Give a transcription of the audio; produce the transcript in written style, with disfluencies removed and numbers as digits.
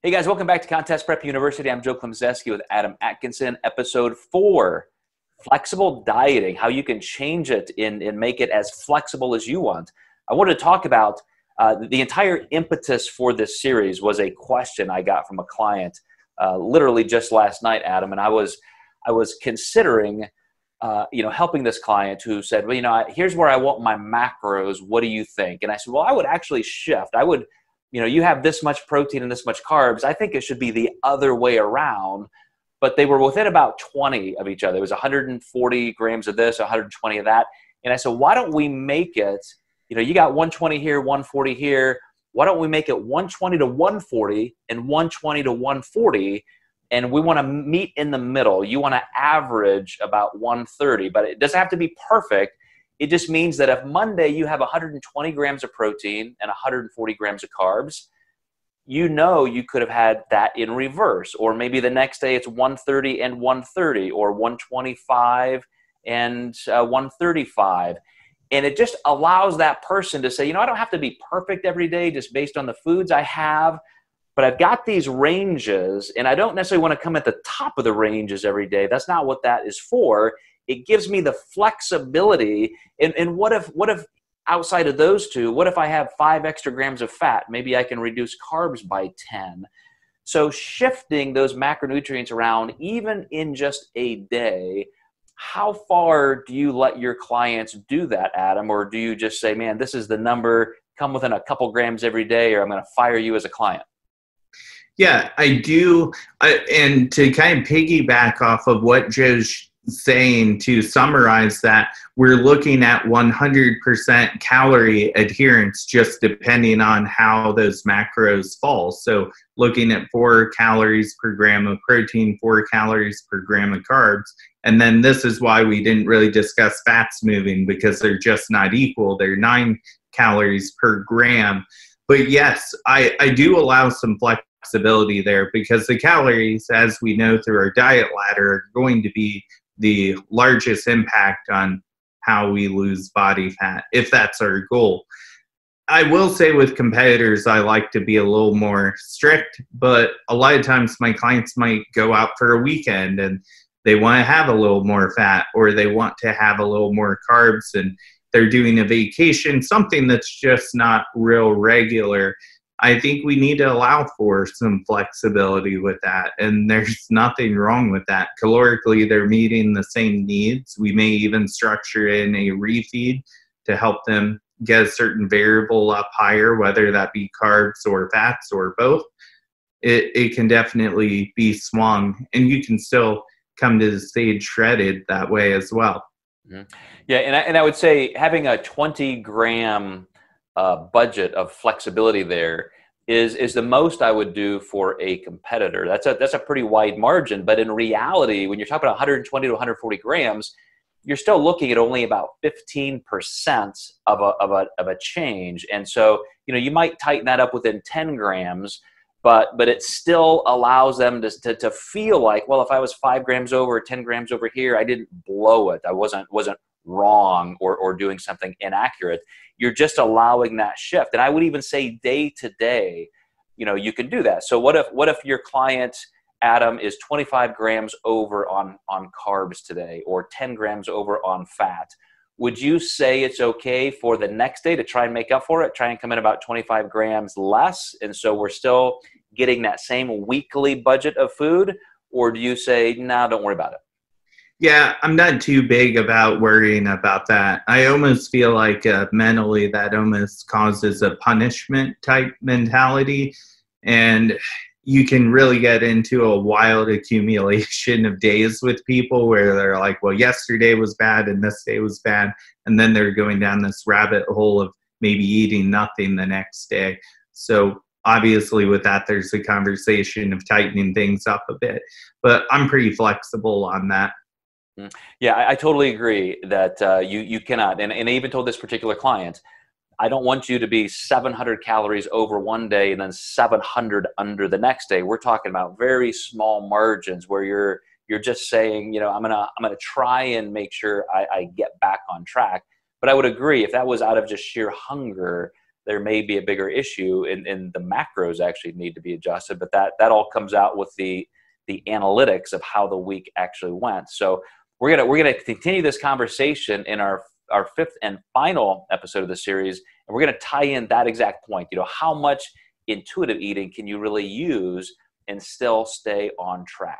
Hey guys, welcome back to Contest Prep University. I'm Joe Klemczewski with Adam Atkinson, episode 4, flexible dieting, how you can change it and make it as flexible as you want. I wanted to talk about the entire impetus for this series was a question I got from a client literally just last night, Adam, and I was considering helping this client who said, well, here's where I want my macros. What do you think? And I said, well, I would actually shift. I would, you have this much protein and this much carbs. I think it should be the other way around. But they were within about 20 of each other. It was 140 grams of this, 120 of that. And I said, why don't we make it, you got 120 here, 140 here. Why don't we make it 120 to 140 and 120 to 140? And we want to meet in the middle. You want to average about 130, but it doesn't have to be perfect. It just means that if Monday you have 120 grams of protein and 140 grams of carbs, you could have had that in reverse. Or maybe the next day it's 130 and 130 or 125 and 135. And it just allows that person to say, I don't have to be perfect every day just based on the foods I have, but I've got these ranges and I don't necessarily want to come at the top of the ranges every day. That's not what that is for. It gives me the flexibility. And what if outside of those two, what if I have 5 extra grams of fat? Maybe I can reduce carbs by 10. So shifting those macronutrients around, even in just a day, how far do you let your clients do that, Adam? Or do you just say, man, this is the number, come within a couple grams every day, or I'm going to fire you as a client? Yeah, I do. And to kind of piggyback off of what Joe's saying, to summarize that, we're looking at 100% calorie adherence just depending on how those macros fall. So looking at 4 calories per gram of protein, 4 calories per gram of carbs. And then this is why we didn't really discuss fats moving, because they're just not equal. They're 9 calories per gram. But yes, I do allow some flexibility there, because the calories, as we know through our diet ladder, are going to be the largest impact on how we lose body fat, if that's our goal. I will say with competitors, I like to be a little more strict, but a lot of times my clients might go out for a weekend and they want to have a little more fat, or they want to have a little more carbs, and they're doing a vacation, something that's just not real regular. I think we need to allow for some flexibility with that, and there's nothing wrong with that. Calorically, they're meeting the same needs. We may even structure in a refeed to help them get a certain variable up higher, whether that be carbs or fats or both. It can definitely be swung, and you can still come to the stage shredded that way as well. Mm-hmm. Yeah, and I would say having a 20-gram budget of flexibility there is the most I would do for a competitor. That's a pretty wide margin, but in reality, when you're talking about 120 to 140 grams, you're still looking at only about 15% of a change. And so, you might tighten that up within 10 grams, but it still allows them to feel like, well, if I was 5 grams over or 10 grams over here, I didn't blow it. I wasn't wrong or doing something inaccurate. You're just allowing that shift. And I would even say day to day, you can do that. So what if your client, Adam, is 25 grams over on carbs today, or 10 grams over on fat? Would you say it's okay for the next day to try and make up for it, try and come in about 25 grams less, and so we're still getting that same weekly budget of food? Or do you say, no, don't worry about it? Yeah, I'm not too big about worrying about that. I almost feel like mentally that almost causes a punishment type mentality. And you can really get into a wild accumulation of days with people where they're like, well, yesterday was bad and this day was bad. And then they're going down this rabbit hole of maybe eating nothing the next day. So obviously with that, there's a conversation of tightening things up a bit. But I'm pretty flexible on that. Yeah, I totally agree that you cannot. And I even told this particular client, I don't want you to be 700 calories over one day and then 700 under the next day. We're talking about very small margins where you're just saying, I'm gonna try and make sure I get back on track. But I would agree, if that was out of just sheer hunger, there may be a bigger issue and the macros actually need to be adjusted. But that all comes out with the analytics of how the week actually went. So we're gonna continue this conversation in our fifth and final episode of the series, and we're gonna tie in that exact point. How much intuitive eating can you really use and still stay on track?